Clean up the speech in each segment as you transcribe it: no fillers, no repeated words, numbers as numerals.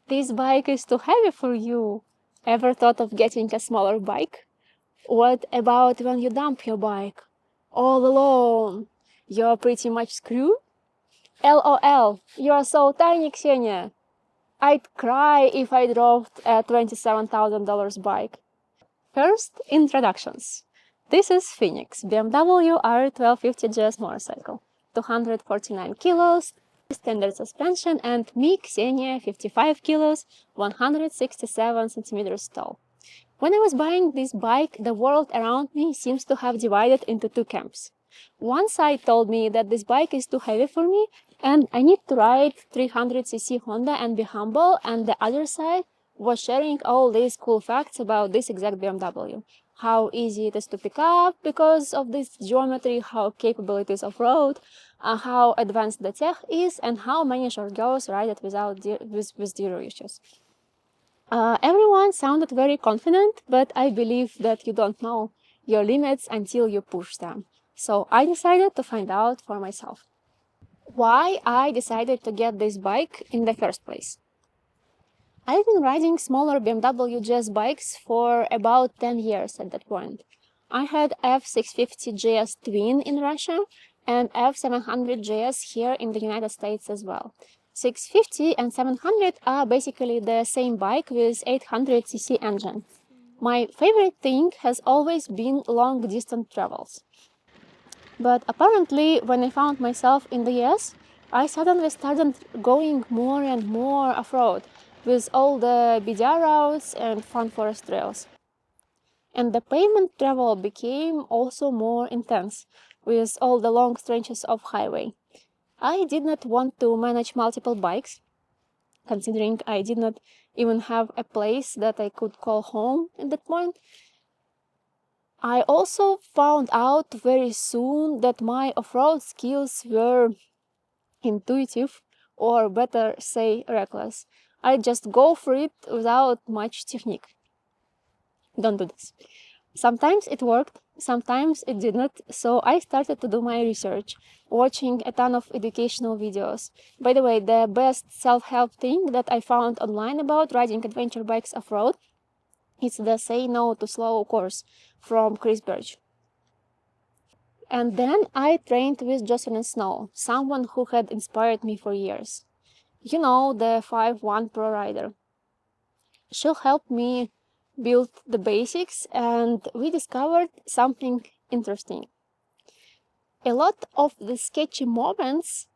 This bike is too heavy for you. Ever thought of getting a smaller bike? What about when you dump your bike? All alone. You're pretty much screwed? LOL, you're so tiny, Ksenia. I'd cry if I drove a $27,000 bike. First, introductions. This is Phoenix, BMW R1250 GS motorcycle. 249 kilos, standard suspension, and me, Ksenia, 55 kilos, 167 centimeters tall. When I was buying this bike, the world around me seems to have divided into two camps. One side told me that this bike is too heavy for me and I need to ride 300cc Honda and be humble, and the other side was sharing all these cool facts about this exact BMW. How easy it is to pick up because of this geometry, how capable it is off-road, how advanced the tech is, and how many short girls ride it with zero issues. Everyone sounded very confident, but I believe that you don't know your limits until you push them. So I decided to find out for myself. Why I decided to get this bike in the first place? I've been riding smaller BMW GS bikes for about 10 years at that point. I had F650 GS Twin in Russia and F700 GS here in the United States as well. 650 and 700 are basically the same bike with 800cc engine. My favorite thing has always been long-distance travels. But apparently, when I found myself in the US, I suddenly started going more and more off-road with all the BDR routes and fun forest trails. And the pavement travel became also more intense with all the long stretches of highway. I did not want to manage multiple bikes, considering I did not even have a place that I could call home at that point. I also found out very soon that my off-road skills were intuitive, or better say reckless. I just go for it without much technique. Don't do this. Sometimes it worked, sometimes it did not, so I started to do my research, watching a ton of educational videos. By the way, the best self-help thing that I found online about riding adventure bikes off-road is the Say No to Slow course from Chris Birch. And then I trained with Jocelyn Snow, someone who had inspired me for years. You know, the 5'1" pro rider. She helped me build the basics, and we discovered something interesting. A lot of the sketchy moments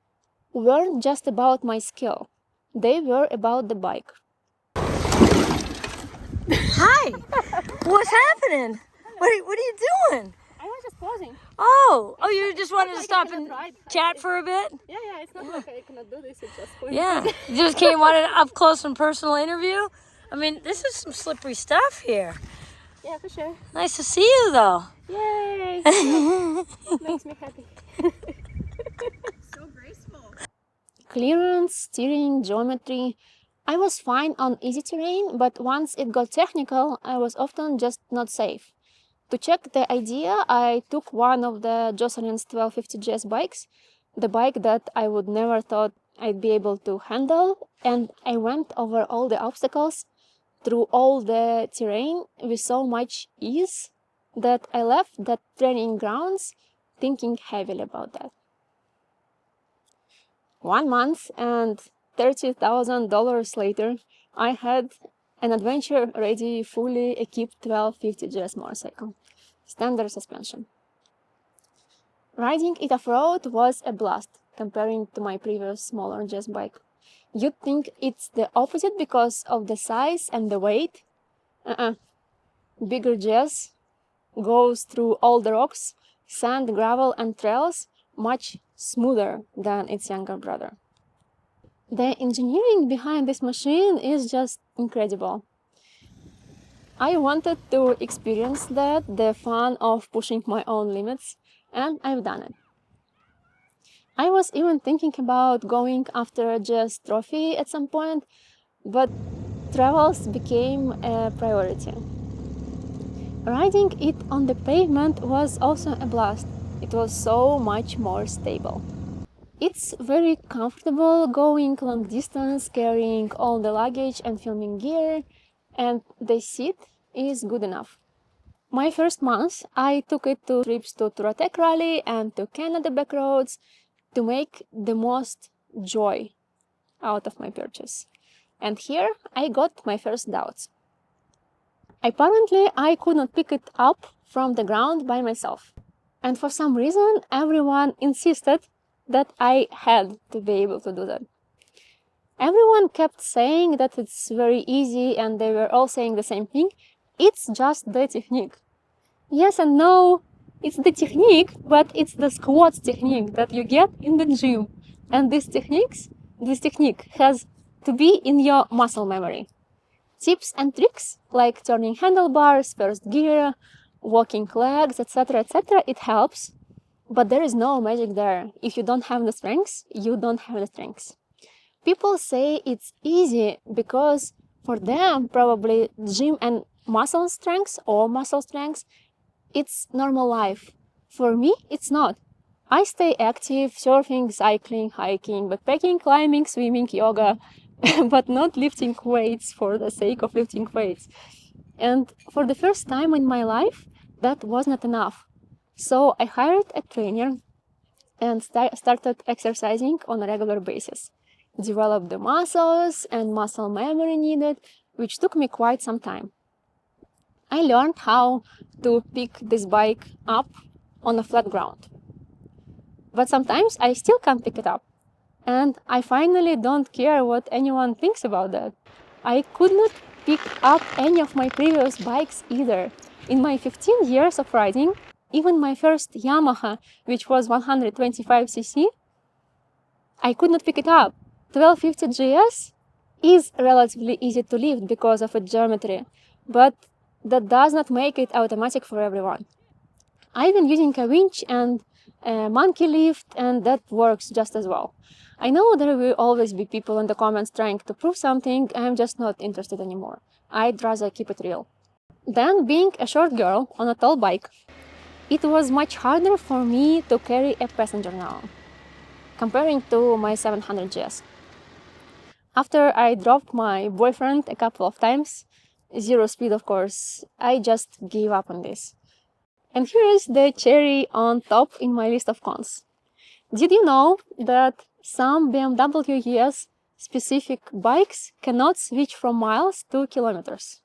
weren't just about my skill. They were about the bike. Hi! What's happening? What are you doing? I was just pausing. Oh, you just wanted to stop and chat for a bit? Yeah, it's not like I cannot do this, it's just fun. Yeah, you just came on an up close and personal interview? I mean, this is some slippery stuff here. Yeah, for sure. Nice to see you, though. Yay! Makes me happy. So graceful. Clearance, steering, geometry. I was fine on easy terrain, but once it got technical, I was often just not safe. To check the idea, I took one of the Jocelyn's 1250 GS bikes, the bike that I would never thought I'd be able to handle, and I went over all the obstacles, through all the terrain with so much ease that I left that training grounds thinking heavily about that. 1 month and $30,000 later, I had an adventure-ready, fully equipped 1250 GS motorcycle, standard suspension. Riding it off-road was a blast comparing to my previous smaller GS bike. You'd think it's the opposite because of the size and the weight. Bigger GS goes through all the rocks, sand, gravel, and trails much smoother than its younger brother. The engineering behind this machine is just incredible. I wanted to experience that, the fun of pushing my own limits, and I've done it. I was even thinking about going after a GS trophy at some point, but travels became a priority. Riding it on the pavement was also a blast. It was so much more stable. It's very comfortable going long distance, carrying all the luggage and filming gear, and the seat is good enough. My first month, I took it to trips to Touratech Rally and to Canada back roads to make the most joy out of my purchase. And here I got my first doubts. Apparently, I could not pick it up from the ground by myself. And for some reason, everyone insisted that I had to be able to do that. Everyone kept saying that it's very easy, and they were all saying the same thing. It's just the technique. Yes and no, it's the technique, but it's the squats technique that you get in the gym. And this technique has to be in your muscle memory. Tips and tricks like turning handlebars, first gear, walking legs, etc., it helps, but there is no magic there. If you don't have the strengths, you don't have the strengths. People say it's easy because for them, probably gym and muscle strengths or muscle strengths, it's normal life. For me, it's not. I stay active, surfing, cycling, hiking, backpacking, climbing, swimming, yoga, but not lifting weights for the sake of lifting weights. And for the first time in my life, that was not enough. So I hired a trainer and started exercising on a regular basis. Developed the muscles and muscle memory needed, which took me quite some time. I learned how to pick this bike up on a flat ground. But sometimes I still can't pick it up. And I finally don't care what anyone thinks about that. I could not pick up any of my previous bikes either. In my 15 years of riding, even my first Yamaha, which was 125cc, I could not pick it up. 1250 GS is relatively easy to lift because of its geometry, but that does not make it automatic for everyone. I've been using a winch and a monkey lift, and that works just as well. I know there will always be people in the comments trying to prove something. I'm just not interested anymore. I'd rather keep it real. Then, being a short girl on a tall bike, it was much harder for me to carry a passenger now, comparing to my 700 GS. After I dropped my boyfriend a couple of times, zero speed of course, I just gave up on this. And here is the cherry on top in my list of cons. Did you know that some BMW ES specific bikes cannot switch from miles to kilometers?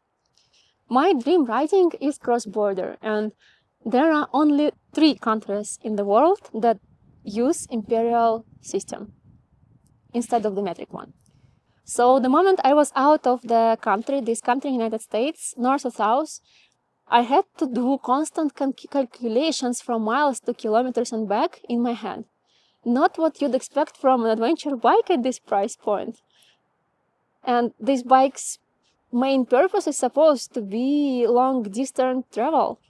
My dream riding is cross-border, and there are only 3 countries in the world that use imperial system instead of the metric one. So the moment I was out of the country, this country, United States, north or south, I had to do constant calculations from miles to kilometers and back in my head. Not what you'd expect from an adventure bike at this price point. And this bike's main purpose is supposed to be long-distance travel.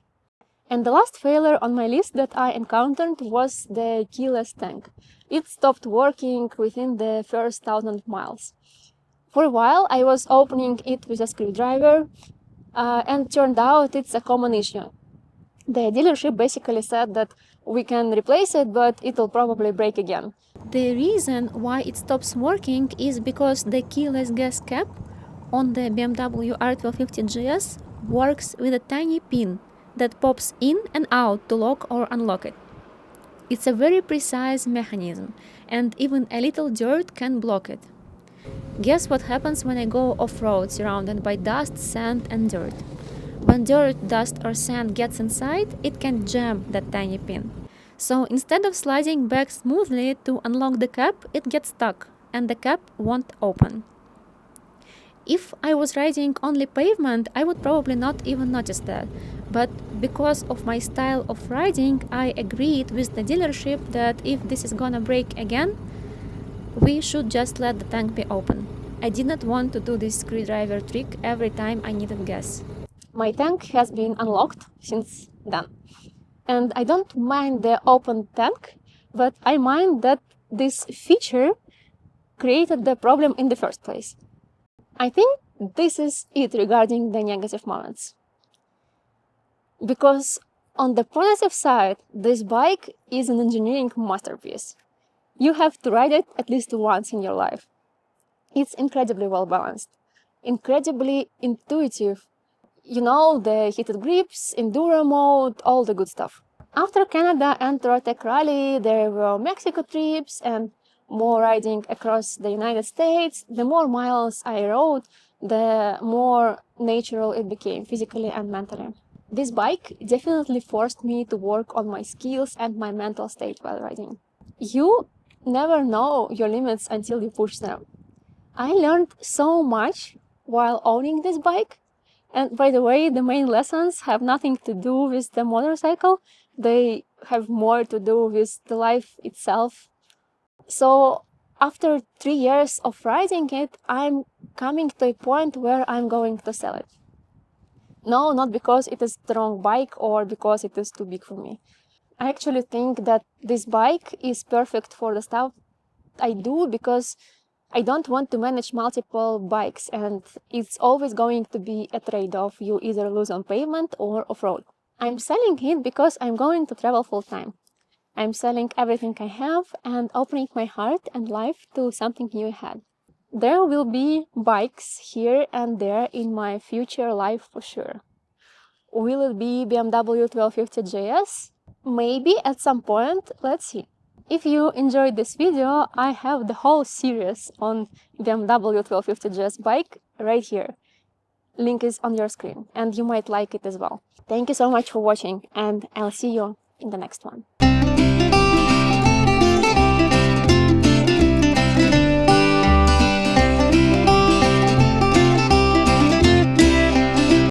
And the last failure on my list that I encountered was the keyless tank. It stopped working within the first 1,000 miles. For a while, I was opening it with a screwdriver, and turned out it's a common issue. The dealership basically said that we can replace it, but it'll probably break again. The reason why it stops working is because the keyless gas cap on the BMW R1250 GS works with a tiny pin that pops in and out to lock or unlock it. It's a very precise mechanism, and even a little dirt can block it. Guess what happens when I go off-road surrounded by dust, sand and dirt? When dirt, dust or sand gets inside, it can jam that tiny pin. So instead of sliding back smoothly to unlock the cap, it gets stuck and the cap won't open. If I was riding only pavement, I would probably not even notice that. But because of my style of riding, I agreed with the dealership that if this is gonna break again, we should just let the tank be open. I did not want to do this screwdriver trick every time I needed gas. My tank has been unlocked since then. And I don't mind the open tank, but I mind that this feature created the problem in the first place. I think this is it regarding the negative moments. Because on the positive side, this bike is an engineering masterpiece. You have to ride it at least once in your life. It's incredibly well balanced, incredibly intuitive. You know, the heated grips, enduro mode, all the good stuff. After Canada and Tech Rally, there were Mexico trips and more riding across the United States. The more miles I rode, the more natural it became, physically and mentally. This bike definitely forced me to work on my skills and my mental state while riding. You never know your limits until you push them. I learned so much while owning this bike. And by the way, the main lessons have nothing to do with the motorcycle. They have more to do with the life itself. So after 3 years of riding it, I'm coming to a point where I'm going to sell it. No, not because it is the wrong bike or because it is too big for me. I actually think that this bike is perfect for the stuff I do because I don't want to manage multiple bikes, and it's always going to be a trade-off. You either lose on pavement or off-road. I'm selling it because I'm going to travel full-time. I'm selling everything I have and opening my heart and life to something new ahead. There will be bikes here and there in my future life for sure. Will it be BMW 1250 GS? Maybe at some point, let's see. If you enjoyed this video, I have the whole series on BMW 1250 GS bike right here. Link is on your screen and you might like it as well. Thank you so much for watching and I'll see you in the next one.